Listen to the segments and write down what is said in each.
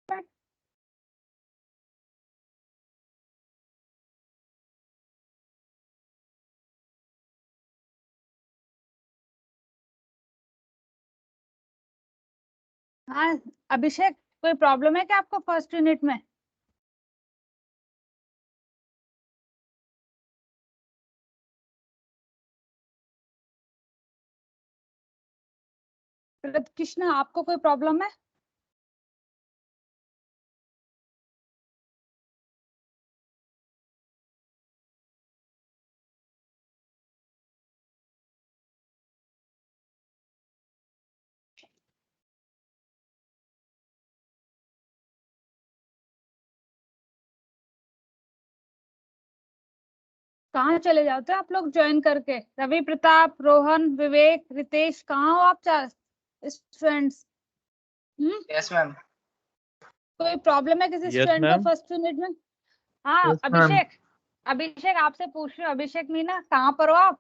में? हाँ अभिषेक, कोई प्रॉब्लम है क्या आपको फर्स्ट यूनिट में? कृष्णा, आपको कोई प्रॉब्लम है? कहाँ चले जाते हो आप लोग ज्वाइन करके? रवि, प्रताप, रोहन, विवेक, रितेश, कहाँ हो आप चार स्टूडेंट्स? Yes ma'am. कोई प्रॉब्लम है किसी यस स्टूडेंट को मैम। फर्स्ट यूनिट में? हाँ यस मैम। अभिषेक, अभिषेक आपसे पूछ रही हूँ। अभिषेक मीना, कहाँ पर हो आप?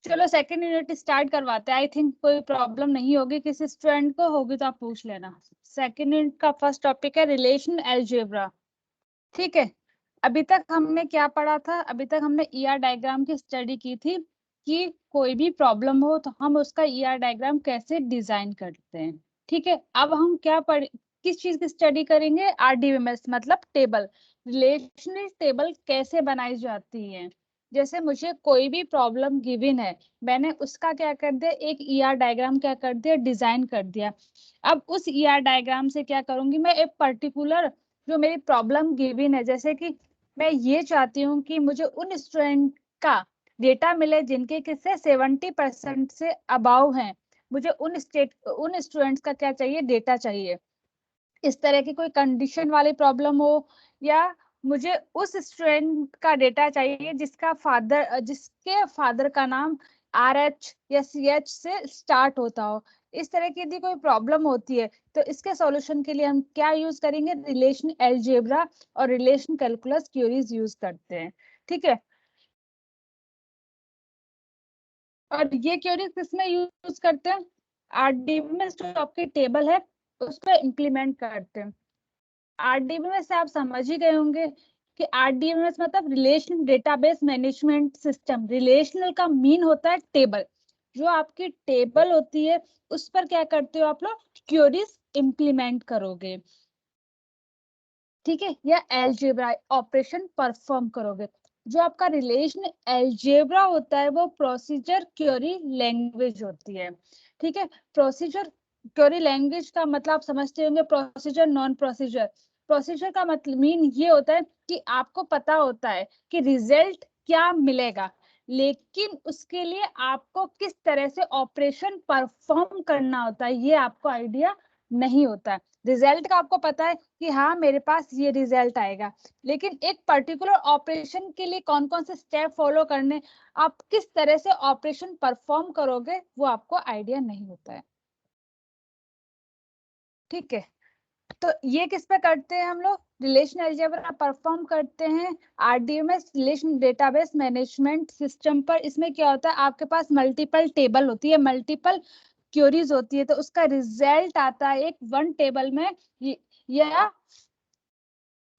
चलो सेकंड यूनिट स्टार्ट करवाते हैं। आई थिंक कोई प्रॉब्लम नहीं होगी किसी स्टूडेंट को, होगी तो आप पूछ लेना। सेकंड यूनिट का फर्स्ट टॉपिक है रिलेशन अलजेब्रा। ठीक है, अभी तक हमने क्या पढ़ा था? अभी तक हमने ईआर डायग्राम की स्टडी की थी कि कोई भी प्रॉब्लम हो तो हम उसका ईआर डायग्राम कैसे डिजाइन करते हैं। ठीक है, अब हम क्या पढ़ किस चीज की स्टडी करेंगे? आरडीएमएस मतलब टेबल, रिलेशनल टेबल कैसे बनाई जाती है। जैसे मुझे कोई भी प्रॉब्लम गिवन है, मैंने उसका क्या कर दिया, एक ईआर डायग्राम क्या कर दिया, डिजाइन कर दिया। अब उस ईआर डायग्राम से क्या करूंगी मैं, एक पर्टिकुलर जो मेरी प्रॉब्लम गिवन है, जैसे कि मैं ये चाहती हूँ कि मुझे उन स्टूडेंट का डेटा मिले जिनके किससे 70% से अबाव हैं। मुझे उन स्टूडेंट्स का क्या चाहिए, डेटा चाहिए। इस तरह की कोई कंडीशन वाली प्रॉब्लम हो, या मुझे उस स्टूडेंट का डेटा चाहिए जिसके फादर का नाम RH या CH से स्टार्ट होता हो। इस तरह की यदि कोई प्रॉब्लम होती है तो इसके सॉल्यूशन के लिए हम क्या यूज करेंगे, रिलेशन अलजेब्रा और रिलेशन कैलकुलस क्यूरीज यूज करते हैं। ठीक है, और ये क्यूरीज किसमें यूज करते हैं? आरडीबीएमएस जो आपकी टेबल है उस पर इम्प्लीमेंट करते हैं। आरडीबीएमएस से आप समझ ही गए होंगे कि आरडीबीएमएस मतलब relation database management system. Relational का मीन होता है टेबल। जो आपकी टेबल होती है उस पर क्या करते हो आप लोग, क्यूरीज इम्प्लीमेंट करोगे। ठीक है, या अलजेब्रा ऑपरेशन परफॉर्म करोगे। जो आपका रिलेशन अलजेब्रा होता है वो प्रोसीजर क्वेरी लैंग्वेज होती है। ठीक है, प्रोसीजर क्वेरी लैंग्वेज का मतलब आप समझते होंगे, प्रोसीजर नॉन प्रोसीजर। प्रोसीजर का मतलब मीन ये होता है कि आपको पता होता है कि रिजल्ट क्या मिलेगा, लेकिन उसके लिए आपको किस तरह से ऑपरेशन परफॉर्म करना होता है ये आपको आइडिया नहीं होता है। रिजल्ट का आपको पता है कि हाँ मेरे पास ये रिजल्ट आएगा, लेकिन एक पर्टिकुलर ऑपरेशन के लिए कौन कौन से स्टेप फॉलो करने, आप किस तरह से ऑपरेशन परफॉर्म करोगे वो आपको आइडिया नहीं होता है। ठीक है, तो ये किस पे करते हैं हम लोग, रिलेशन अलजेब्रा परफॉर्म करते हैं RDMS relation database management system पर। इसमें क्या होता है, आपके पास मल्टीपल टेबल होती है, मल्टीपल क्यूरीज होती है, तो उसका रिजल्ट आता है एक वन टेबल में, या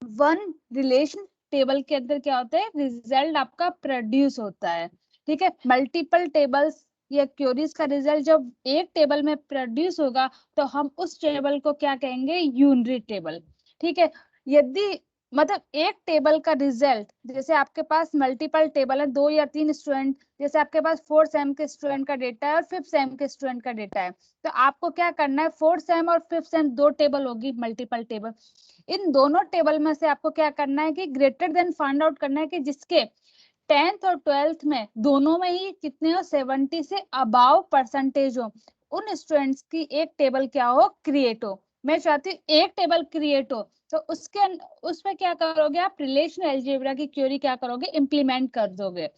वन रिलेशन टेबल के अंदर क्या होता है, रिजल्ट आपका प्रोड्यूस होता है। ठीक है, मल्टीपल टेबल्स या क्यूरीज का रिजल्ट जब एक टेबल में प्रोड्यूस होगा तो हम उस टेबल को क्या कहेंगे, यूनरी टेबल। ठीक है, यदि मतलब एक टेबल का रिजल्ट, जैसे आपके पास मल्टीपल टेबल है, 2 या 3 स्टूडेंट, जैसे आपके पास 4 सेम के स्टूडेंट का डेटा है और 5 सेम के स्टूडेंट का डेटा है, तो आपको क्या करना है, 4 सेम और 5 सेम दो टेबल होगी, मल्टीपल टेबल। इन दोनों टेबल में से आपको क्या करना है कि ग्रेटर देन फाइंड आउट करना है कि जिसके 10th और 12th में दोनों में ही कितने हो, 70 से अबाव परसेंटेज हो, उन स्टूडेंट्स की एक टेबल क्या हो, क्रिएट हो। मैं चाहती हूँ एक टेबल क्रिएट हो, तो उसमें क्या करोगे आप, रिलेशन अलजेब्रा की क्वेरी क्या करोगे, इंप्लीमेंट कर दोगे।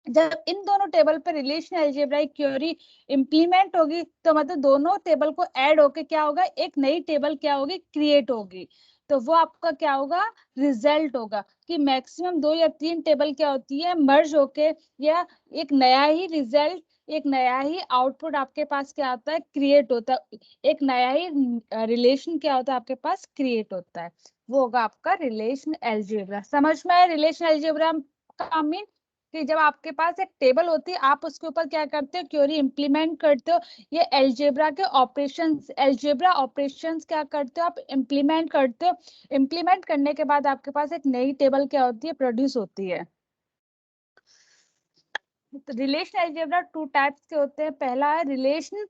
जब इन दोनों टेबल पर रिलेशन अलजेब्राइक क्वेरी इंप्लीमेंट होगी तो मतलब दोनों टेबल को ऐड होके क्या होगा, एक नई टेबल क्या होगी, क्रिएट होगी। तो वो आपका क्या होगा, रिजल्ट होगा कि मैक्सिमम 2 या 3 टेबल क्या होती है, मर्ज होके या एक नया ही रिजल्ट, एक नया ही आउटपुट आपके पास क्या होता है, क्रिएट होता है, एक नया ही रिलेशन क्या होता है आपके पास क्रिएट होता है, वो होगा आपका रिलेशन अलजेब्रा। समझ में आया रिलेशन अलजेब्रा का मीन, कि जब आपके पास एक टेबल होती है आप उसके ऊपर क्या करते हो, क्वेरी इंप्लीमेंट करते हो, ये अलजेब्रा के ऑपरेशंस, अलजेब्रा ऑपरेशंस क्या करते हो आप, इंप्लीमेंट करते हो, इंप्लीमेंट करने के बाद आपके पास एक नई टेबल क्या होती है, प्रोड्यूस होती है। तो रिलेशन अलजेब्रा 2 टाइप्स के होते हैं, पहला है रिलेशन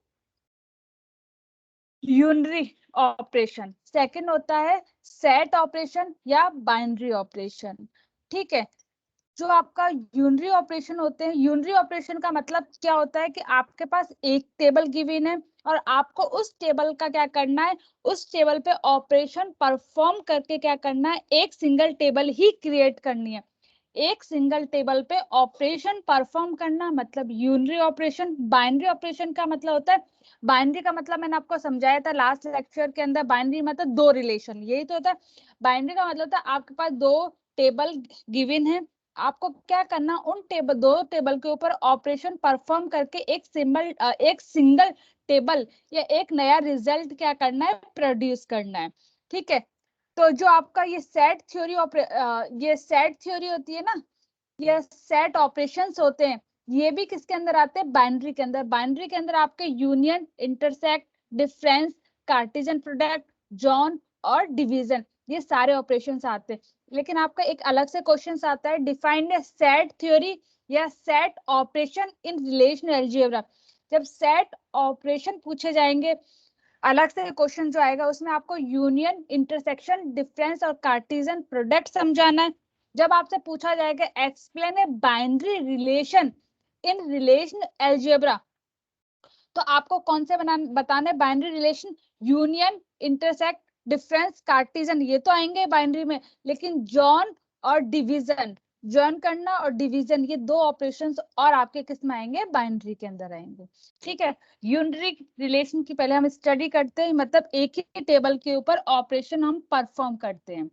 यूनरी ऑपरेशन, सेकंड होता है सेट ऑपरेशन या बाइनरी ऑपरेशन। ठीक है, जो आपका यूनरी ऑपरेशन होते हैं, यूनरी ऑपरेशन का मतलब क्या होता है कि आपके पास एक टेबल गिवन है और आपको उस टेबल का क्या करना है, उस टेबल पे ऑपरेशन परफॉर्म करके क्या करना है, एक सिंगल टेबल ही क्रिएट करनी है, एक सिंगल टेबल पे ऑपरेशन परफॉर्म करना मतलब यूनरी ऑपरेशन। बाइनरी ऑपरेशन का मतलब होता है, बाइनरी का मतलब मैंने आपको समझाया था लास्ट लेक्चर के अंदर, बाइनरी मतलब 2 रिलेशन, यही तो होता है। बाइनरी का मतलब होता है आपके पास 2 टेबल गिवन है, आपको क्या करना, उन टेबल, 2 टेबल के ऊपर ऑपरेशन परफॉर्म करके एक सिंगल टेबल या एक नया रिजल्ट क्या करना है, प्रोड्यूस करना है। ठीक है, तो जो आपका ये सेट थ्योरी होती है ना, ये सेट ऑपरेशंस होते हैं, ये भी किसके अंदर आते हैं, बाइनरी के अंदर। बाइनरी के अंदर आपके union, intersect, difference, Cartesian product, John और डिवीजन, ये सारे ऑपरेशंस आते हैं। लेकिन आपका एक अलग से क्वेश्चन आता है, डिफाइन सेट थ्योरी या set operation in relation algebra. जब सेट ऑपरेशन पूछे जाएंगे, अलग से क्वेश्चन जो आएगा उसमें आपको यूनियन, इंटरसेक्शन, डिफरेंस और कार्टेशियन प्रोडक्ट समझाना है। जब आपसे पूछा जाएगा explain a binary relation in relation algebra, तो आपको कौन से बताने binary relation, union, intersect, difference, Cartesian, ये तो आएंगे बाइनरी में, लेकिन जॉन और डिवीजन, जॉइन करना और डिवीजन, ये 2 ऑपरेशंस और आपके किस में आएंगे, बाइनरी के अंदर आएंगे। ठीक है, यूनरी रिलेशन की पहले हम स्टडी करते हैं, मतलब एक ही टेबल के ऊपर ऑपरेशन हम परफॉर्म करते हैं,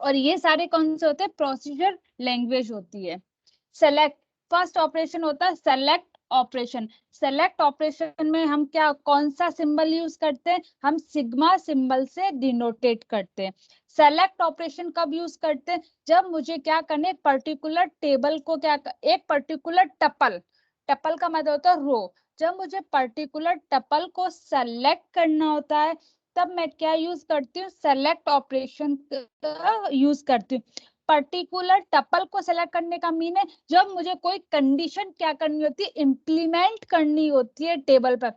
और ये सारे कौन से होते हैं, प्रोसीजर लैंग्वेज होती है। सेलेक्ट, फर्स्ट ऑपरेशन होता है सेलेक्ट ऑपरेशन। सेलेक्ट ऑपरेशन में हम क्या, कौन सा सिंबल यूज करते हैं, हम सिग्मा सिंबल से डिनोटेट करते हैं। सेलेक्ट ऑपरेशन कब यूज करते हैं, जब मुझे क्या करने, पर्टिकुलर टेबल को क्या, एक पर्टिकुलर टपल, टपल का मतलब होता है रो, जब मुझे पर्टिकुलर टपल को सेलेक्ट करना होता है, तब मैं क्या यूज करती हूँ, सेलेक्ट ऑपरेशन यूज करती हूँ। पर्टिकुलर टपल को सेलेक्ट करने का मीन है जब मुझे कोई कंडीशन क्या करनी होती है, इंप्लीमेंट करनी होती है टेबल पर।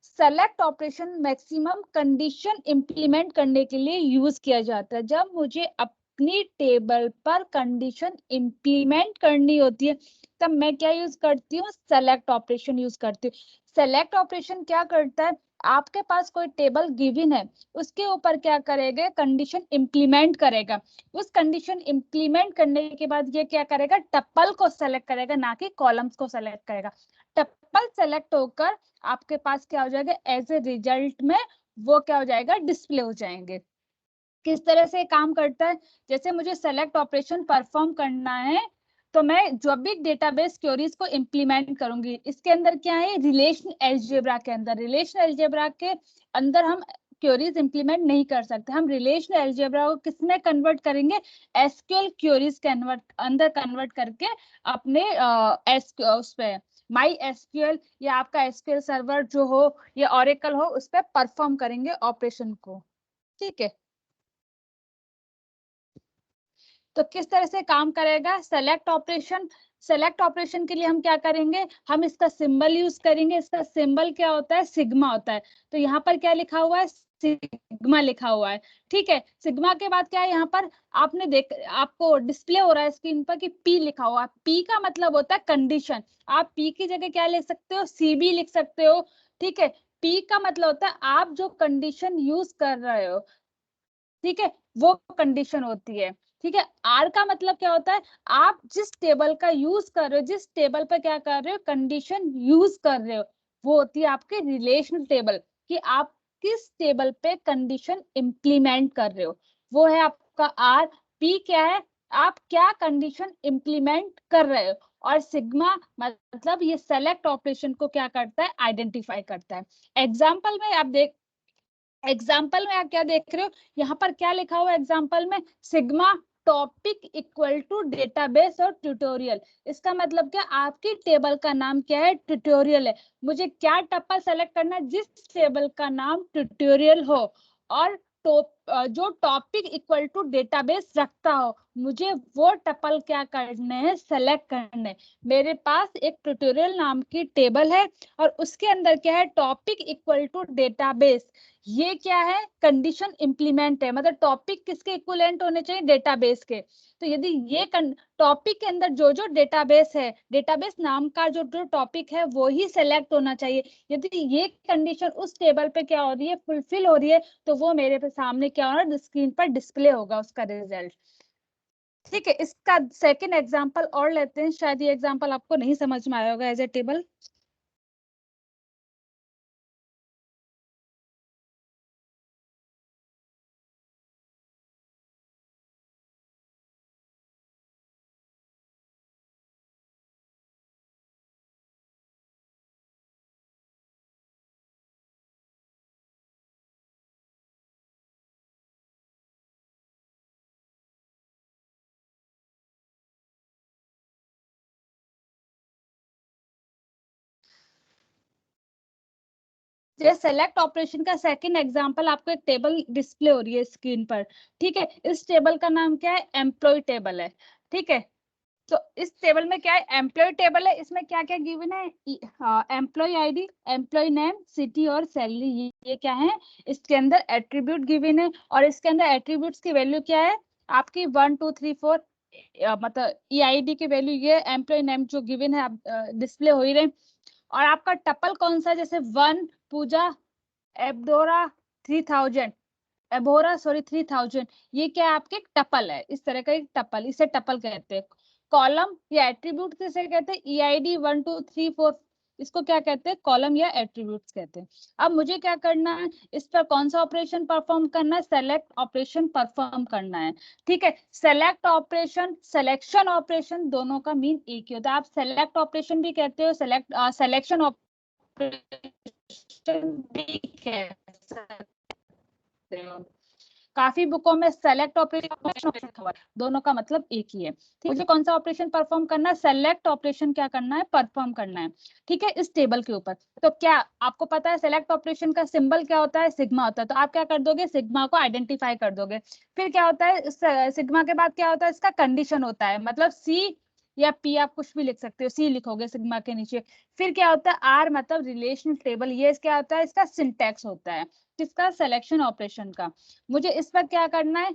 Select operation maximum condition implement करने के लिए यूज किया जाता है, जब मुझे अपनी टेबल पर कंडीशन इंप्लीमेंट करनी होती है, तब मैं क्या यूज करती हूँ, सेलेक्ट ऑपरेशन यूज करती हूँ। सेलेक्ट ऑपरेशन क्या करता है, आपके पास कोई टेबल गिवन है, उसके ऊपर क्या करेगा, कंडीशन इंप्लीमेंट करेगा, उस कंडीशन इंप्लीमेंट करने के बाद ये क्या करेगा, टपल को सेलेक्ट करेगा, ना कि कॉलम्स को सेलेक्ट करेगा। टपल सेलेक्ट होकर आपके पास क्या हो जाएगा, एज ए रिजल्ट में वो क्या हो जाएगा, डिस्प्ले हो जाएंगे। किस तरह से काम करता है, जैसे मुझे सेलेक्ट ऑपरेशन परफॉर्म करना है, तो मैं जब भी डेटाबेस क्वेरीज को इंप्लीमेंट करूंगी, इसके अंदर क्या है, रिलेशन अलजेब्रा के अंदर, रिलेशन अलजेब्रा के अंदर हम क्वेरीज इंप्लीमेंट नहीं कर सकते, हम रिलेशन अलजेब्रा को किसमें कन्वर्ट करेंगे, एसक्यूएल क्वेरीज के अंदर कन्वर्ट करके अपने उस पे माई एसक्यूएल या आपका एसक्यूएल सर्वर जो हो या ऑरेकल हो, उस पर परफॉर्म करेंगे ऑपरेशन को। ठीक है, तो किस तरह से काम करेगा सेलेक्ट ऑपरेशन, सेलेक्ट ऑपरेशन के लिए हम क्या करेंगे, हम इसका सिंबल यूज करेंगे, इसका सिंबल क्या होता है, सिग्मा होता है। तो यहाँ पर क्या लिखा हुआ है, सिग्मा लिखा हुआ है। ठीक है, सिग्मा के बाद क्या है, यहाँ पर आपने आपको डिस्प्ले हो रहा है स्क्रीन पर कि पी लिखा हुआ है, पी का मतलब होता है कंडीशन, आप पी की जगह क्या लिख सकते हो, सीबी लिख सकते हो। ठीक है, पी का मतलब होता है आप जो कंडीशन यूज कर रहे हो, ठीक है, वो कंडीशन होती है। ठीक है, आर का मतलब क्या होता है, आप जिस टेबल का यूज कर रहे हो, जिस टेबल पे क्या कर रहे हो, कंडीशन यूज कर रहे हो, वो होती है आपके रिलेशनल टेबल, कि आप किस टेबल पे कंडीशन इंप्लीमेंट कर रहे हो, वो है आपका आर। पी क्या है, आप क्या कंडीशन इंप्लीमेंट कर रहे हो, और सिग्मा मतलब ये सेलेक्ट ऑपरेशन को क्या करता है, आइडेंटिफाई करता है। एग्जाम्पल में आप क्या देख रहे हो, यहाँ पर क्या लिखा हुआ है एग्जाम्पल में, sigma topic equal to database और ट्यूटोरियल। इसका मतलब क्या, आपकी टेबल का नाम क्या है, ट्यूटोरियल है। मुझे क्या टपल सेलेक्ट करना है, जिस टेबल का नाम ट्यूटोरियल हो और जो टॉपिक इक्वल टू डेटाबेस रखता हो, मुझे वो टपल क्या करने हैं, सेलेक्ट करने। मेरे पास एक ट्यूटोरियल नाम की टेबल है और उसके अंदर क्या है, टॉपिक इक्वल टू डेटाबेस। ये क्या है, कंडीशन इंप्लीमेंट है, मतलब टॉपिक किसके इक्विवेलेंट होने चाहिए, डेटाबेस के। तो यदि ये टॉपिक के अंदर जो जो डेटाबेस है, डेटाबेस नाम का जो जो टॉपिक है वो ही सेलेक्ट होना चाहिए। यदि ये कंडीशन उस टेबल पे क्या हो रही है, फुलफिल हो रही है, तो वो मेरे पे सामने क्या होगा, स्क्रीन पर डिस्प्ले होगा उसका रिजल्ट। ठीक है, इसका सेकेंड एग्जाम्पल और लेते हैं, शायद ये एग्जाम्पल आपको नहीं समझ में आया होगा एज ए टेबल। ये सेलेक्ट ऑपरेशन का सेकंड एग्जांपल, आपको एक टेबल डिस्प्ले हो रही है स्क्रीन पर। ठीक है, इस टेबल का नाम क्या है, एम्प्लॉय टेबल है। ठीक है, तो इस टेबल में क्या है, एम्प्लॉय टेबल है। इसमें क्या क्या गिवन है, employee ID, employee name, city और सैलरी, ये क्या है, इसके अंदर एट्रीब्यूट गिवन है। और इसके अंदर एट्रीब्यूट्स की वैल्यू क्या है, आपकी 1 2 3 4, मतलब ईआईडी की वैल्यू ये, एम्प्लॉय नेम जो गिवन है आप डिस्प्ले हो ही रहे। और आपका टपल कौन सा है, जैसे 1 पूजा एबोरा 3000, एबोरा सॉरी 3000, ये क्या है, आपके टपल है, इस तरह का एक टपल, इसे टपल कहते हैं। कॉलम या एट्रीब्यूट किसे कहते हैं, ईआईडी 1 2 3 4, इसको क्या कहते हैं, कॉलम या एट्रीब्यूट्स कहते हैं। अब मुझे क्या करना है, इस पर कौन सा ऑपरेशन परफॉर्म करना है, सेलेक्ट ऑपरेशन परफॉर्म करना है। ठीक है, सेलेक्ट ऑपरेशन, सिलेक्शन ऑपरेशन, दोनों का मीन एक ही होता है। आप सेलेक्ट ऑपरेशन भी कहते हो, सिलेक्शन ऑपरेशन भी कह सकते हो। काफी बुकों में सेलेक्ट ऑपरेशन, दोनों का मतलब एक ही है। मुझे कौन सा ऑपरेशन परफॉर्म करना है, सेलेक्ट ऑपरेशन क्या करना है, परफॉर्म करना है। ठीक है, इस टेबल के ऊपर। तो क्या आपको पता है सेलेक्ट ऑपरेशन का सिंबल क्या होता है, सिग्मा होता है। तो आप क्या कर दोगे, सिग्मा को आइडेंटिफाई कर दोगे। फिर क्या होता है, सिग्मा के बाद क्या होता है, इसका कंडीशन होता है, मतलब सी या पी, आप कुछ भी लिख सकते हो, सी लिखोगे सिग्मा के नीचे। फिर क्या होता है, आर मतलब रिलेशनल टेबल, ये क्या होता है, इसका सिंटैक्स होता है, किसका, सिलेक्शन ऑपरेशन का। मुझे इस पर क्या करना है,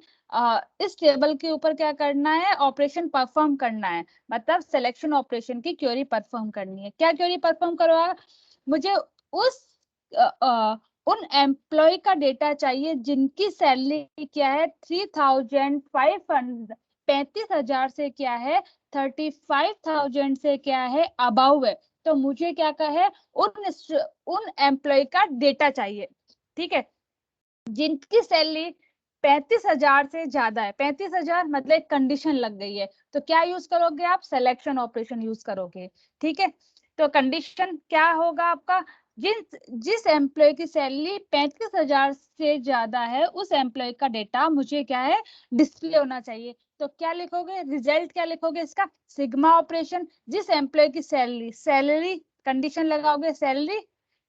इस टेबल के ऊपर क्या करना है, ऑपरेशन परफॉर्म करना है, मतलब सिलेक्शन ऑपरेशन की क्वेरी परफॉर्म करनी है। क्या क्वेरी परफॉर्म करवा, मुझे उस अ, अ, उन एम्प्लॉय का डेटा चाहिए जिनकी सैलरी क्या है, 3500, 35,000 से क्या है, 35,000 से क्या है, अबाउ है। तो मुझे क्या का है, उन एम्प्लॉय का डेटा चाहिए। ठीक है, जिनकी सैलरी 35,000 से ज्यादा है, 35,000 मतलब एक कंडीशन लग गई है, तो क्या यूज करोगे आप, सिलेक्शन ऑपरेशन यूज करोगे। ठीक है, तो कंडीशन क्या होगा आपका, जिस एम्प्लॉय की सैलरी 35,000 से ज्यादा है, उस एम्प्लॉय का डेटा मुझे क्या है, डिस्प्ले होना चाहिए। तो क्या लिखोगे, रिजल्ट क्या लिखोगे इसका, सिग्मा ऑपरेशन, जिस एम्प्लॉय की सैलरी कंडीशन लगाओगे, सैलरी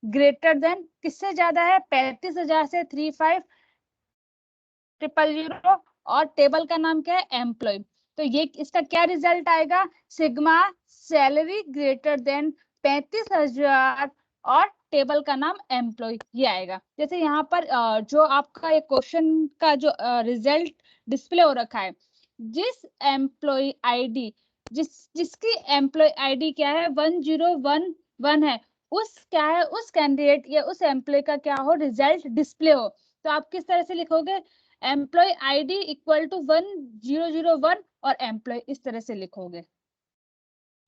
ग्रेटर देन, किससे ज्यादा है, 35,000 से 35,000, और टेबल का नाम क्या है, एम्प्लॉय। तो ये इसका क्या रिजल्ट आएगा, सिग्मा सैलरी ग्रेटर देन 35,000 और टेबल का नाम एम्प्लॉय, ये आएगा। जैसे यहाँ पर जो आपका एक क्वेश्चन का जो रिजल्ट डिस्प्ले हो रखा है, जिस एम्प्लॉय आईडी, जिसकी एम्प्लॉय आईडी क्या है, 1011 है, उस क्या है, उस कैंडिडेट या उस एम्प्लॉय का क्या हो, रिजल्ट डिस्प्ले हो। तो आप किस तरह से लिखोगे, एम्प्लॉय आईडी इक्वल टू 1001 और एम्प्लॉय, इस तरह से लिखोगे।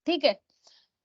ठीक है,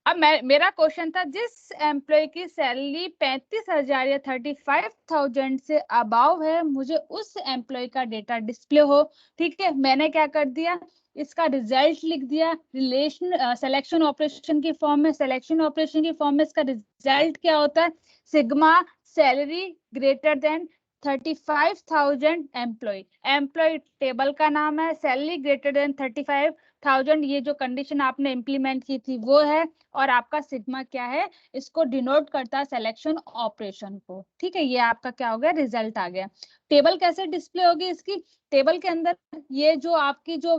अब मेरा क्वेश्चन था, जिस एम्प्लॉय की सैलरी 35,000 या 35,000 से अबाव है, मुझे उस एम्प्लॉय का डेटा डिस्प्ले हो। ठीक है, मैंने क्या कर दिया, इसका रिजल्ट लिख दिया रिलेशन सिलेक्शन ऑपरेशन की फॉर्म में। सिलेक्शन ऑपरेशन की फॉर्म में इसका रिजल्ट क्या होता है, sigma salary greater than 35,000 employee. Employee table का नाम है, सैलरी ग्रेटर देन 35,000, ये जो कंडीशन आपने इंप्लीमेंट की थी वो है। और आपका सिग्मा क्या है, इसको डिनोट करता है सिलेक्शन ऑपरेशन को। ठीक है, ये आपका क्या हो गया, रिजल्ट आ गया। टेबल कैसे डिस्प्ले होगी इसकी, टेबल के अंदर ये जो आपकी जो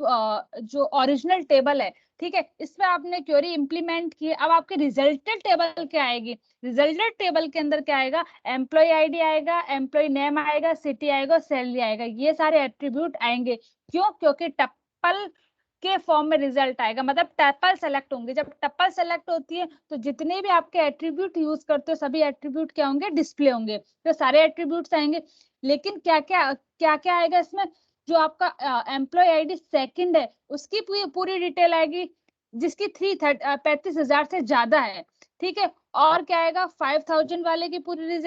ओरिजिनल टेबल है, ठीक है, इसमें आपने क्वेरी इंप्लीमेंट की। अब आपकी रिजल्टेड टेबल क्या आएगी, रिजल्टेड टेबल के अंदर क्या आएगा, एम्प्लॉय आईडी आएगा, एम्प्लॉय नेम आएगा, सिटी आएगा, सैलरी आएगा, ये सारे एट्रीब्यूट आएंगे। क्यों, क्योंकि टप्पल के फॉर्म में रिजल्ट आएगा, मतलब टप्पल सेलेक्ट होंगे। जब टप्पल सेलेक्ट होती है तो जितने भी आपके एट्रीब्यूट यूज करते हो सभी एट्रीब्यूट क्या होंगे, डिस्प्ले होंगे, तो सारे एट्रीब्यूट्स आएंगे। लेकिन क्या क्या क्या क्या आएगा इसमें, जो आपका एम्प्लॉय आईडी सेकंड है उसकी पूरी डिटेल आएगी, जिसकी 35,000 से ज्यादा है। ठीक है, और क्या आएगा, 5,000 वाले की पूरी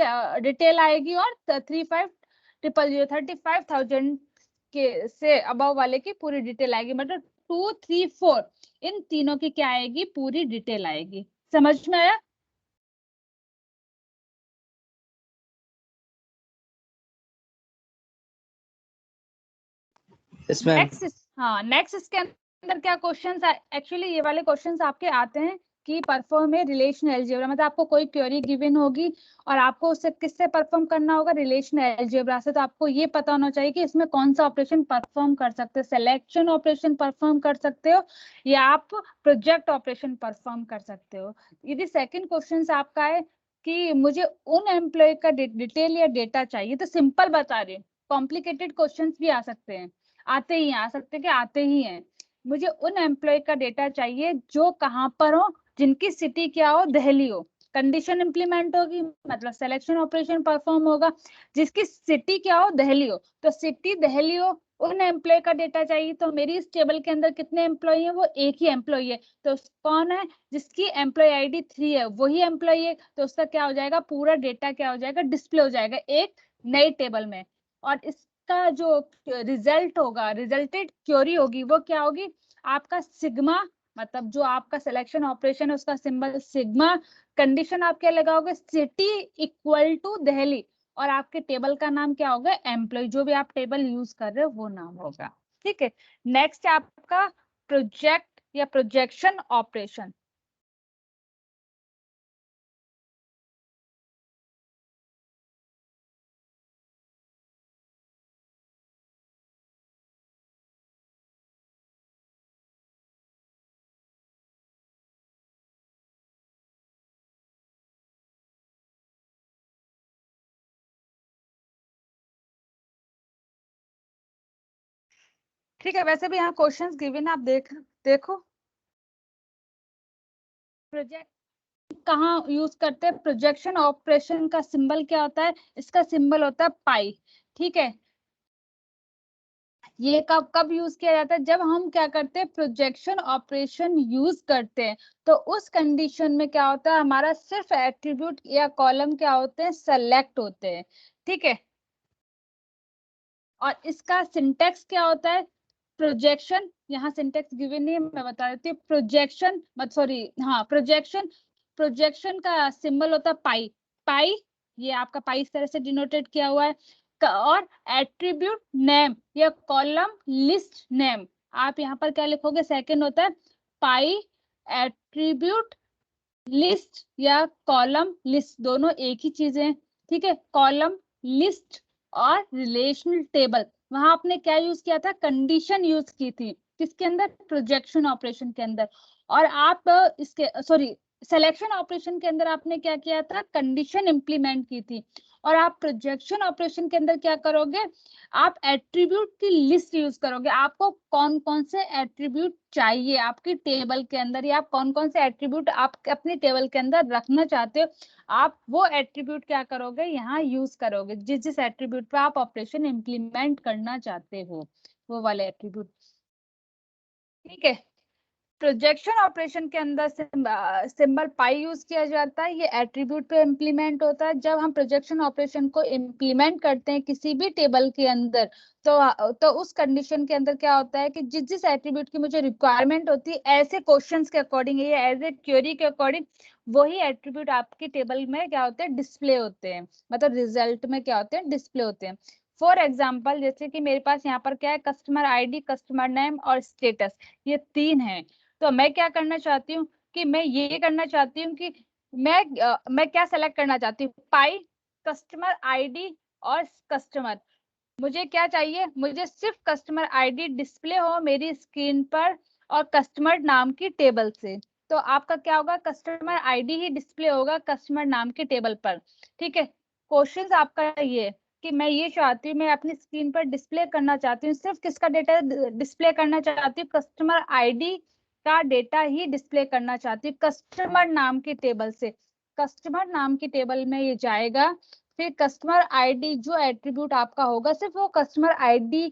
डिटेल आएगी, और 35,000 के से अबव वाले की पूरी डिटेल आएगी। मतलब 2, 3, 4 इन तीनों की क्या आएगी, पूरी डिटेल आएगी। समझ में आया? Yes ma'am. नेक्स्ट, हाँ नेक्स्ट इसके अंदर क्या क्वेश्चंस, एक्चुअली ये वाले क्वेश्चंस आपके आते हैं कि परफॉर्म में रिलेशन अलजेब्रा, मतलब आपको कोई क्वेरी गिवन होगी और आपको उससे किससे परफॉर्म करना होगा, रिलेशन अलजेब्रा से। तो आपको ये पता होना चाहिए कि इसमें कौन सा ऑपरेशन परफॉर्म कर सकते हो, सिलेक्शन ऑपरेशन परफॉर्म कर सकते हो या आप प्रोजेक्ट ऑपरेशन परफॉर्म कर सकते हो। यदि सेकंड क्वेश्चन आपका है कि मुझे उन एम्प्लॉय का डिटेल या डेटा चाहिए, तो सिंपल बता रही हूँ, कॉम्प्लिकेटेड क्वेश्चन भी आ सकते हैं, आते ही आ सकते कि आते ही हैं। मुझे उन एम्प्लॉय का डेटा चाहिए जो कहाँ पर हो, जिनकी सिटी क्या हो, दिल्ली हो। कंडीशन इंप्लीमेंट होगी, मतलब सिलेक्शन ऑपरेशन परफॉर्म होगा, जिसकी सिटी क्या हो, दिल्ली हो। तो सिटी दिल्ली हो, उन एम्प्लॉय का डेटा चाहिए। तो मेरी इस टेबल के अंदर कितने एम्प्लॉय है, वो एक ही एम्प्लॉय है। तो कौन है, जिसकी एम्प्लॉय आईडी 3 है वही एम्प्लॉय है। तो उसका क्या हो जाएगा, पूरा डेटा क्या हो जाएगा, डिस्प्ले हो जाएगा एक नई टेबल में। और इसका जो रिजल्ट होगा, रिजल्टेड क्वेरी होगी, वो क्या होगी, आपका सिग्मा, मतलब जो आपका सिलेक्शन ऑपरेशन है उसका सिंबल सिग्मा, कंडीशन आप क्या लगाओगे, सिटी इक्वल टू दिल्ली, और आपके टेबल का नाम क्या होगा, एम्प्लॉय, जो भी आप टेबल यूज कर रहे हो वो नाम होगा। ठीक है, नेक्स्ट आपका प्रोजेक्ट या प्रोजेक्शन ऑपरेशन। ठीक है, वैसे भी यहाँ क्वेश्चंस गिवन आप देखो। प्रोजेक्ट कहाँ यूज करते हैं, प्रोजेक्शन ऑपरेशन का सिंबल क्या होता है, इसका सिंबल होता है पाई। ठीक है, ये कब कब यूज किया जाता है, जब हम क्या करते हैं, प्रोजेक्शन ऑपरेशन यूज करते हैं। तो उस कंडीशन में क्या होता है, हमारा सिर्फ एट्रीब्यूट या कॉलम क्या होते हैं, सेलेक्ट होते हैं। ठीक है, और इसका सिंटेक्स क्या होता है, प्रोजेक्शन, यहाँ सिंटेक्स गिवन नहीं है, मैं बता देती हूँ। प्रोजेक्शन मत सॉरी हाँ प्रोजेक्शन, प्रोजेक्शन का सिंबल होता है पाई। पाई, ये आपका पाई इस तरह से डिनोटेड किया हुआ है। और एट्रीब्यूट नेम या कॉलम लिस्ट नेम, आप यहाँ पर क्या लिखोगे, सेकंड होता है पाई एट्रीब्यूट लिस्ट या कॉलम लिस्ट, दोनों एक ही चीजें हैं। ठीक है, कॉलम लिस्ट और रिलेशनल टेबल, वहां आपने क्या यूज किया था, कंडीशन यूज की थी, किसके अंदर, प्रोजेक्शन ऑपरेशन के अंदर। और आप इसके सॉरी सिलेक्शन ऑपरेशन के अंदर आपने क्या किया था, कंडीशन इंप्लीमेंट की थी। और आप प्रोजेक्शन ऑपरेशन के अंदर क्या करोगे, आप एट्रीब्यूट की लिस्ट यूज करोगे। आपको कौन कौन से एट्रीब्यूट चाहिए आपकी टेबल के अंदर, या आप कौन कौन से एट्रीब्यूट आप अपनी टेबल के अंदर रखना चाहते हो, आप वो एट्रीब्यूट क्या करोगे, यहाँ यूज करोगे, जिस जिस एट्रीब्यूट पे आप ऑपरेशन इंप्लीमेंट करना चाहते हो, वो वाले एट्रीब्यूट। ठीक है, प्रोजेक्शन ऑपरेशन के अंदर सिंबल पाई यूज किया जाता है। ये एट्रीब्यूट पे इम्प्लीमेंट होता है। जब हम प्रोजेक्शन ऑपरेशन को इम्प्लीमेंट करते हैं किसी भी टेबल के अंदर, तो उस कंडीशन के अंदर क्या होता है कि जिस जिस एट्रीब्यूट की मुझे रिक्वायरमेंट होती है, ऐसे क्वेश्चंस के अकॉर्डिंग या एज ए क्वेरी के अकॉर्डिंग वही एट्रीब्यूट आपकी टेबल में क्या होते हैं, डिस्प्ले होते हैं। मतलब रिजल्ट में क्या होते हैं, डिस्प्ले होते हैं। फॉर एग्जाम्पल, जैसे कि मेरे पास यहाँ पर क्या है, कस्टमर आईडी, कस्टमर नेम और स्टेटस, ये 3 है। तो मैं क्या करना चाहती हूँ कि मैं ये करना चाहती हूँ कि मैं क्या सेलेक्ट करना चाहती हूँ, पाई, कस्टमर आईडी और कस्टमर। मुझे क्या चाहिए, मुझे सिर्फ कस्टमर आईडी डिस्प्ले हो मेरी स्क्रीन पर और कस्टमर नाम की टेबल से। तो आपका क्या होगा, कस्टमर आईडी ही डिस्प्ले होगा कस्टमर नाम की टेबल पर। ठीक है, क्वेश्चन आपका ये कि मैं ये चाहती हूँ, मैं अपनी स्क्रीन पर डिस्प्ले करना चाहती हूँ, सिर्फ किसका डेटा डिस्प्ले करना चाहती हूँ, कस्टमर आईडी का डेटा ही डिस्प्ले करना चाहती हूँ कस्टमर नाम की टेबल से। कस्टमर नाम की टेबल में ये जाएगा। फिर कस्टमर आईडी जो एट्रीब्यूट आपका होगा, सिर्फ वो कस्टमर आईडी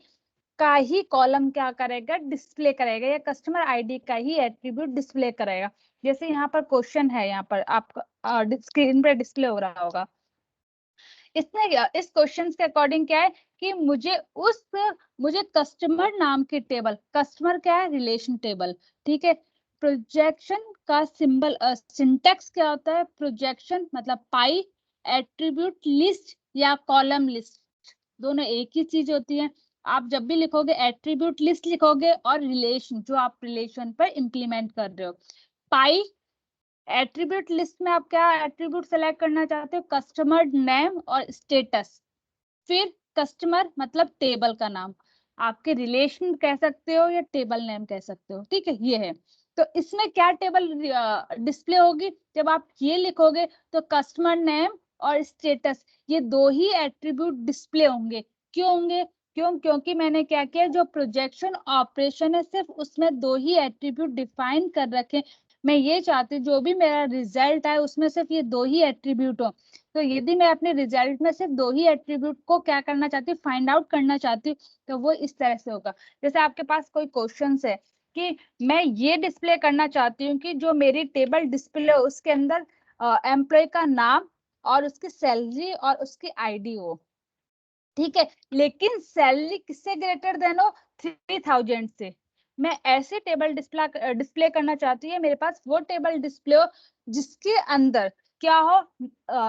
का ही कॉलम क्या करेगा, डिस्प्ले करेगा, या कस्टमर आईडी का ही एट्रीब्यूट डिस्प्ले करेगा। जैसे यहाँ पर क्वेश्चन है, यहाँ पर आपका स्क्रीन पर डिस्प्ले हो रहा होगा। इसमें इस क्वेश्चन के अकॉर्डिंग क्या है कि मुझे कस्टमर नाम की टेबल, कस्टमर क्या है, रिलेशन टेबल। ठीक है, प्रोजेक्शन का सिंबल सिंटेक्स क्या होता है, प्रोजेक्शन मतलब पाई, एट्रीब्यूट लिस्ट या कॉलम लिस्ट, दोनों एक ही चीज होती है। आप जब भी लिखोगे एट्रीब्यूट लिस्ट लिखोगे, और रिलेशन जो आप रिलेशन पर इंप्लीमेंट कर रहे हो। पाई एट्रीब्यूट लिस्ट में आप क्या एट्रीब्यूट सेलेक्ट करना चाहते हो, कस्टमर नेम और स्टेटस। फिर कस्टमर मतलब टेबल का नाम, आपके रिलेशन कह सकते हो या टेबल नेम कह सकते हो। ठीक है, ये है। तो इसमें क्या टेबल डिस्प्ले होगी, जब आप ये लिखोगे तो कस्टमर नेम और स्टेटस, ये 2 ही एट्रीब्यूट डिस्प्ले होंगे। क्यों होंगे, क्योंकि मैंने क्या किया, जो प्रोजेक्शन ऑपरेशन है सिर्फ उसमें 2 ही एट्रीब्यूट डिफाइन कर रखे। मैं ये चाहती हूँ जो भी मेरा रिजल्ट है उसमें सिर्फ ये 2 ही एट्रीब्यूट हो। तो यदि मैं अपने रिजल्ट में सिर्फ 2 ही एट्रीब्यूट को क्या करना चाहती हूँ, फाइंड आउट करना चाहती हूँ, तो वो इस तरह से होगा। जैसे आपके पास कोई क्वेश्चन है कि मैं ये डिस्प्ले करना चाहती हूँ कि जो मेरी टेबल डिस्प्ले हो उसके अंदर एम्प्लॉय का नाम और उसकी सैलरी और उसकी आईडी हो। ठीक है, लेकिन सैलरी किससे ग्रेटर देन हो, 3000 से। मैं ऐसे टेबल डिस्प्ले करना चाहती है, मेरे पास वो टेबल डिस्प्ले हो जिसके अंदर क्या हो,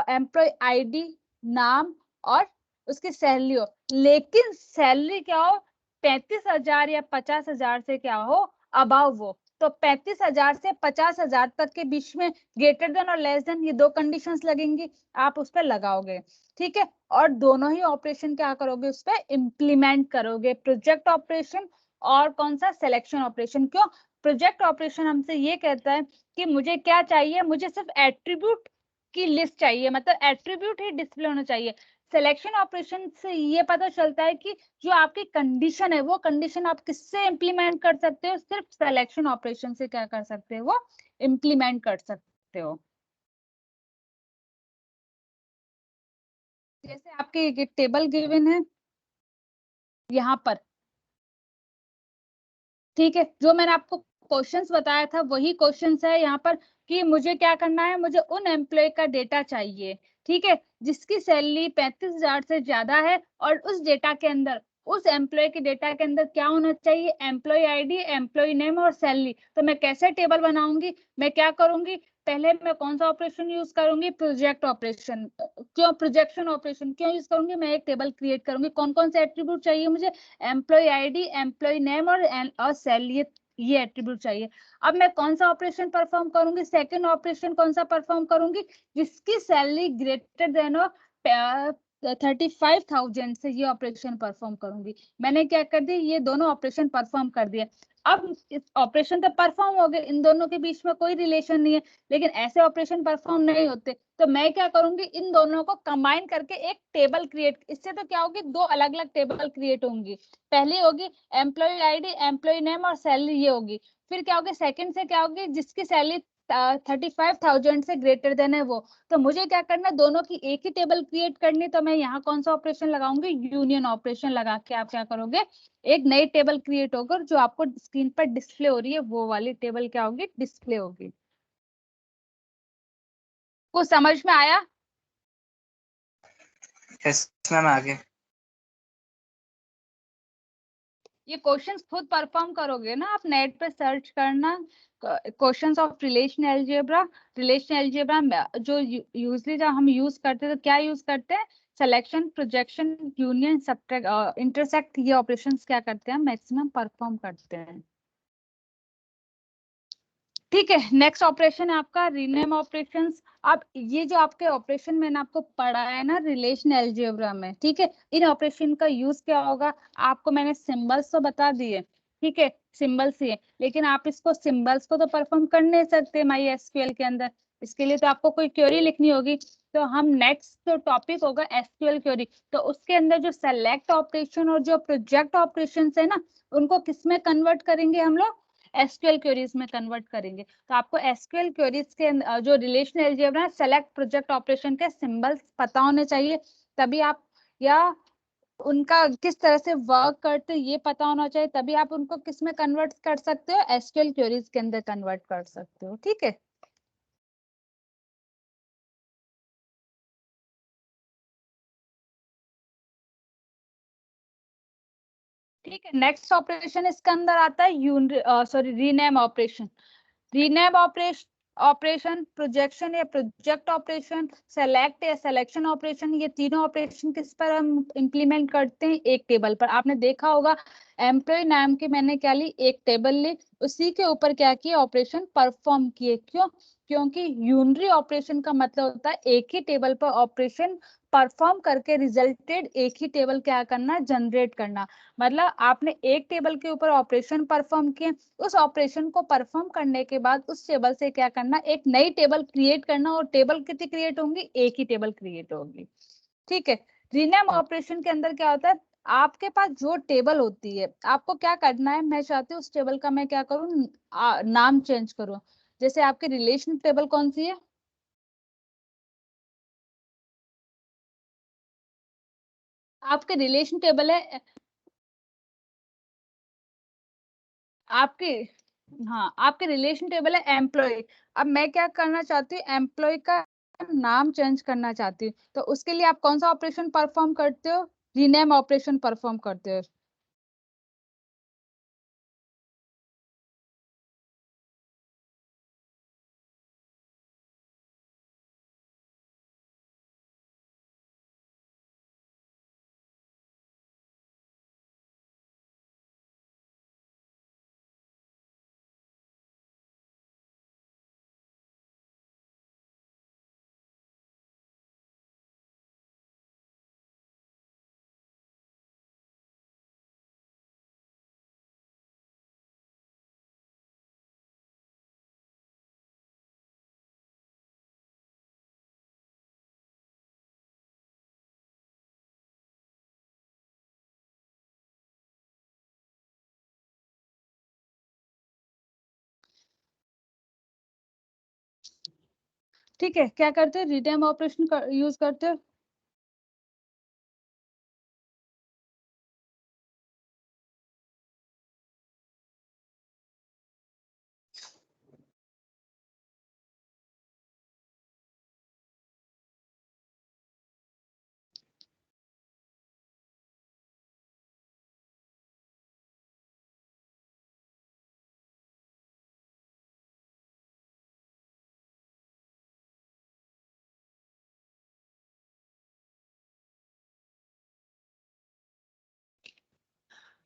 एम्प्लॉय आईडी, नाम और उसकी सैलरी हो, लेकिन सैलरी क्या हो, 35,000 या 50,000 से क्या हो, अबाव वो। तो 35,000 से 50,000 तक के बीच में ग्रेटर देन और लेस देन, ये 2 कंडीशंस लगेंगी, आप उस पर लगाओगे। ठीक है, और दोनों ही ऑपरेशन क्या करोगे, उस पर इम्प्लीमेंट करोगे, प्रोजेक्ट ऑपरेशन और कौन सा, सिलेक्शन ऑपरेशन। क्यों, प्रोजेक्ट ऑपरेशन हमसे ये कहता है कि मुझे क्या चाहिए, मुझे सिर्फ एट्रीब्यूट की लिस्ट चाहिए, मतलब एट्रीब्यूट ही डिस्प्ले होना चाहिए। सिलेक्शन ऑपरेशन से ये पता चलता है कि जो आपकी कंडीशन है, वो कंडीशन आप किससे इम्प्लीमेंट कर सकते हो, सिर्फ सिलेक्शन ऑपरेशन से क्या कर सकते हो, वो इम्प्लीमेंट कर सकते हो। जैसे आपके टेबल गिवन है यहाँ पर, ठीक है, जो मैंने आपको क्वेश्चंस बताया था वही क्वेश्चंस है यहाँ पर कि मुझे क्या करना है, मुझे उन एम्प्लॉय का डेटा चाहिए। ठीक है, जिसकी सैलरी 35,000 से ज्यादा है, और उस डेटा के अंदर, उस एम्प्लॉय के डेटा के अंदर क्या होना चाहिए, एम्प्लॉय आईडी, एम्प्लॉय नेम और सैलरी। तो मैं कैसे टेबल बनाऊंगी, मैं क्या करूंगी, पहले मैं कौन सा ऑपरेशन यूज करूंगी, प्रोजेक्ट ऑपरेशन। क्यों प्रोजेक्शन ऑपरेशन क्यों यूज करूंगी, मैं एक टेबल क्रिएट करूंगी, कौन कौन से एट्रीब्यूट चाहिए मुझे, एम्प्लॉय आईडी, एम्प्लॉय नेम और सैलरी, ये एट्रीब्यूट चाहिए। अब मैं कौन सा ऑपरेशन परफॉर्म करूंगी, सेकंड ऑपरेशन कौन सा परफॉर्म करूंगी, जिसकी सैलरी ग्रेटर देन 35,000 से, ये ऑपरेशन परफॉर्म करूंगी। मैंने क्या कर दी, ये दोनों ऑपरेशन परफॉर्म कर दिए। अब इस ऑपरेशन तो परफॉर्म हो गए, इन दोनों के बीच में कोई रिलेशन नहीं है, लेकिन ऐसे ऑपरेशन परफॉर्म नहीं होते। तो मैं क्या करूंगी, इन दोनों को कंबाइन करके एक टेबल क्रिएट, इससे तो क्या होगी, 2 अलग अलग टेबल क्रिएट होंगी। पहली होगी एम्प्लॉय आईडी, एम्प्लॉय नेम और सैलरी, ये होगी। फिर क्या होगी, सेकंड से क्या होगी, जिसकी सैलरी 35,000 से ग्रेटर देन है वो, तो मुझे क्या करना है, दोनों की एक ही टेबल क्रिएट करनी। तो मैं यहाँ कौन सा ऑपरेशन लगाऊंगी, यूनियन ऑपरेशन लगा के आप क्या करोगे, एक नई टेबल क्रिएट होकर जो आपको स्क्रीन पर डिस्प्ले हो रही है वो वाली टेबल क्या होगी, डिस्प्ले होगी। कुछ समझ में आया? यस मैम आगे। ये क्वेश्चंस खुद परफॉर्म करोगे ना, आप नेट पे सर्च करना questions of relation algebra. Relation algebra जो यूजली जब हम यूज करते हैं तो क्या यूज करते हैं, selection, projection, union, subtract, intersect, ये ऑपरेशंस क्या करते हैं, मैक्सिमम परफॉर्म करते हैं। ठीक है, नेक्स्ट ऑपरेशन है आपका रीनेम ऑपरेशंस। अब ये जो आपके ऑपरेशन मैंने आपको पढ़ाया है ना रिलेशन अलजेब्रा में, ठीक है, इन ऑपरेशन का यूज क्या होगा, आपको मैंने सिंबल्स तो बता दिए, ठीक है, सिंबल्स ही है, लेकिन आप इसको सिंबल्स को तो परफॉर्म कर नहीं सकते माई एसक्यूएल के अंदर, इसके लिए तो आपको कोई क्वेरी लिखनी होगी। तो हम नेक्स्ट जो टॉपिक होगा एसक्यूएल क्वेरी, तो उसके अंदर जो सेलेक्ट ऑपरेशन और जो प्रोजेक्ट ऑपरेशन है ना, उनको किस में कन्वर्ट करेंगे हम लोग, एसक्यूएल क्वेरीज में कन्वर्ट करेंगे। तो आपको एसक्यूएल क्वेरीज के जो रिलेशन अलजेब्रा है, सेलेक्ट, प्रोजेक्ट ऑपरेशन के सिंबल्स पता होने चाहिए, तभी आप, या उनका किस तरह से वर्क करते हैं ये पता होना चाहिए, तभी आप उनको किस में कन्वर्ट कर सकते हो, एसक्यूएल क्वेरीज के अंदर कन्वर्ट कर सकते हो। ठीक है, ठीक है। नेक्स्ट ऑपरेशन इसके अंदर आता है sorry rename operation. Rename operation, operation projection या प्रोजेक्ट ऑपरेशन, सेलेक्ट या सिलेक्शन ऑपरेशन, ये तीनों ऑपरेशन किस पर हम इंप्लीमेंट करते हैं, एक टेबल पर। आपने देखा होगा एम्प्लॉय नाम की मैंने क्या ली, एक टेबल ली, उसी के ऊपर क्या किया, ऑपरेशन परफॉर्म किए। क्यों, क्योंकि यूनरी ऑपरेशन का मतलब होता है एक ही टेबल पर ऑपरेशन परफॉर्म करके रिजल्टेड एक ही टेबल क्या करना, जनरेट करना। मतलब आपने एक टेबल के ऊपर ऑपरेशन परफॉर्म किए, उस ऑपरेशन को परफॉर्म करने के बाद उस टेबल से क्या करना, एक नई टेबल क्रिएट करना, और टेबल कितनी क्रिएट होंगी, एक ही टेबल क्रिएट होगी। ठीक है, रीनेम ऑपरेशन के अंदर क्या होता है, आपके पास जो टेबल होती है आपको क्या करना है, मैं चाहती हूँ उस टेबल का मैं क्या करूँ, नाम चेंज करूँ। जैसे आपकी रिलेशन टेबल कौन सी है, आपके रिलेशन टेबल है आपके, हाँ आपके रिलेशन टेबल है एम्प्लॉय। अब मैं क्या करना चाहती हूँ, एम्प्लॉय का नाम चेंज करना चाहती हूँ, तो उसके लिए आप कौन सा ऑपरेशन परफॉर्म करते हो, रीनेम ऑपरेशन परफॉर्म करते हो। ठीक है, क्या करते हो, रीनेम ऑपरेशन यूज करते हो।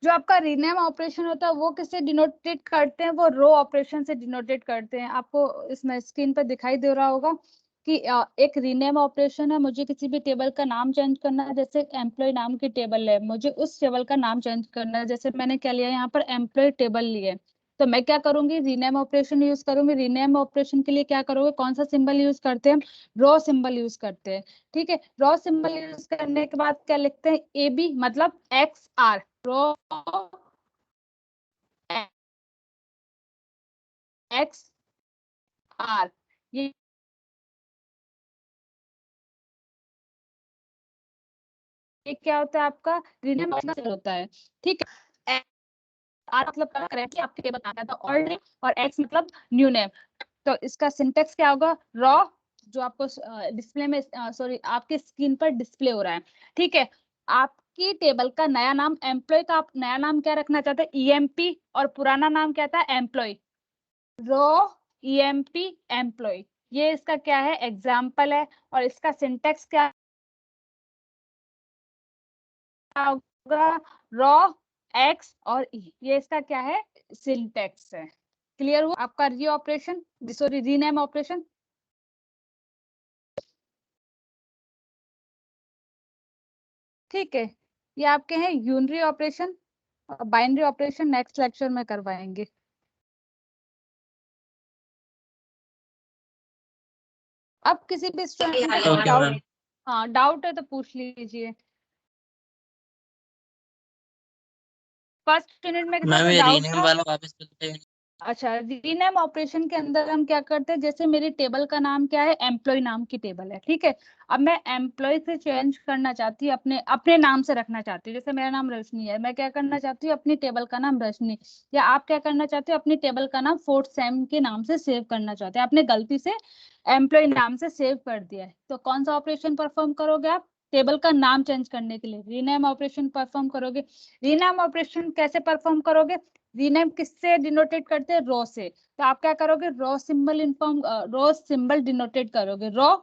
जो आपका रीनेम ऑपरेशन होता है वो किससे डिनोटेट करते हैं, वो रो ऑपरेशन से डिनोटेट करते हैं। आपको इसमें स्क्रीन पर दिखाई दे रहा होगा कि एक रीनेम ऑपरेशन है, मुझे किसी भी टेबल का नाम चेंज करना है, जैसे एम्प्लॉय नाम की टेबल है, मुझे उस टेबल का नाम चेंज करना है, जैसे मैंने क्या लिया यहाँ पर एम्प्लॉय टेबल लिए, तो मैं क्या करूंगी, रीनेम ऑपरेशन यूज करूंगी। रीनेम ऑपरेशन के लिए क्या करोगे, कौन सा सिंबल यूज करते हैं, रॉ सिंबल यूज करते हैं। ठीक है, रॉ सिंबल यूज करने के बाद क्या लिखते हैं, ए बी मतलब X R, rho X R, ये क्या होता है आपका रीनेम होता है, ठीक है। आर मतलब करेक्टली आपके टेबल आता था ऑलरेडी, और एक्स मतलब न्यू नेम। तो इसका सिंटेक्स क्या होगा, रॉ जो आपको डिस्प्ले में सॉरी आपके स्क्रीन पर डिस्प्ले हो रहा है, ठीक है। आपकी टेबल का नया नाम एम्प्लॉय का, आप नया नाम क्या रखना चाहते हैं, ईएमपी, और पुराना नाम क्या था, एम्प्लॉय। रॉ ईएमपी एम्प्लॉय, ये इसका क्या है, एग्जाम्पल है। और इसका सिंटेक्स क्या होगा, रॉ एक्स और ई, ये इसका क्या है, सिंटेक्स है। क्लियर हुआ आपका री ऑपरेशन, सॉरी रीनेम ऑपरेशन। ठीक है, ये आपके हैं यूनरी ऑपरेशन और बाइनरी ऑपरेशन, नेक्स्ट लेक्चर में करवाएंगे। अब किसी भी स्टूडेंट को डाउट, हाँ डाउट है तो पूछ लीजिए। फर्स्ट यूनिट में किसी को डाउट था? वाला वापस करते हैं। अच्छा, रीनेम ऑपरेशन के अंदर हम क्या करते हैं, जैसे मेरी टेबल का नाम क्या है, एम्प्लॉय नाम की टेबल है, ठीक है। अब मैं एम्प्लॉय से चेंज करना चाहती हूँ, अपने अपने नाम से रखना चाहती हूँ। जैसे मेरा नाम रजनी है, मैं क्या करना चाहती हूँ, अपनी टेबल का नाम रजनी, या आप क्या करना चाहते हो, अपनी टेबल का नाम फोर्थ सेम के नाम से सेव करना चाहते हैं, आपने गलती से एम्प्लॉय नाम से सेव कर दिया है, तो कौन सा ऑपरेशन परफॉर्म करोगे आप, टेबल का नाम चेंज करने के लिए रीनेम ऑपरेशन परफॉर्म करोगे। रीनेम ऑपरेशन कैसे परफॉर्म करोगे, रीनेम किससे डिनोटेट करते हैं, रो से। तो आप क्या करोगे, रो सिंबल इन्फॉर्म, रो सिंबल डिनोटेट करोगे, रो,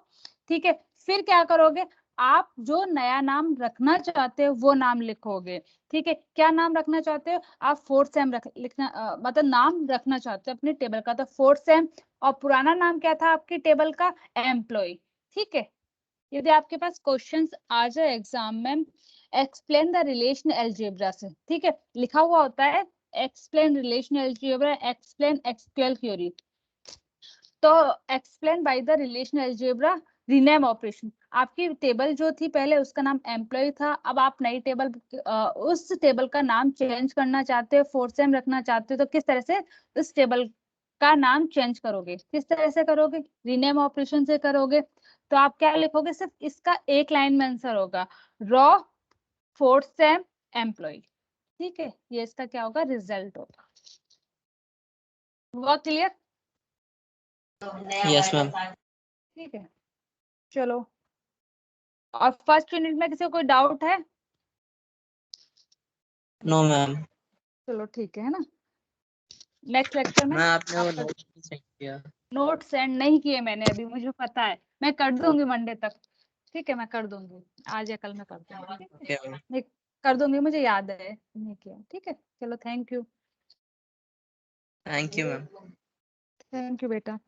ठीक है। फिर क्या करोगे, आप जो नया नाम रखना चाहते हो वो नाम लिखोगे, ठीक है। क्या नाम रखना चाहते हो आप, फोर्थ सेम लिखना मतलब नाम रखना चाहते हो अपनी टेबल का, तो फोर्थ सेम। और पुराना नाम क्या था आपकी टेबल का, एम्प्लॉय, ठीक है। यदि आपके पास क्वेश्चंस आ जाए एग्जाम में, एक्सप्लेन द रिलेशन अलजेब्रा से, ठीक है, लिखा हुआ होता है explain relation algebra, explain SQL query. तो explain by the relation algebra rename operation. आपकी टेबल जो थी पहले उसका नाम एम्प्लॉय था, अब आप नई टेबल उस टेबल का नाम चेंज करना चाहते हो, फोर्थ सेम रखना चाहते हो, तो किस तरह से उस टेबल का नाम चेंज करोगे, किस तरह से करोगे, रीनेम ऑपरेशन से करोगे। तो आप क्या लिखोगे, सिर्फ इसका एक लाइन में आंसर होगा, रॉ फोर्थ सेम एम्प्लॉय, ठीक है। ये इसका क्या होगा, रिजल्ट होगा। वो क्लियर? Yes ma'am. ठीक है, चलो। और फर्स्ट यूनिट में किसी को कोई डाउट है? No ma'am. चलो ठीक है ना, नेक्स्ट लेक्चर में मैं आपने वो आपका नोट सेंड किया। नोट सेंड नहीं किए मैंने अभी, मुझे पता है, मैं कर दूंगी मंडे तक, ठीक है। मैं कर दूंगी, आज या कल में कर दूंगी, ठीक है। Okay ma'am. मैं कर दूंगी, मुझे याद है नहीं किया, ठीक है। चलो thank you, thank you ma'am. Thank you बेटा।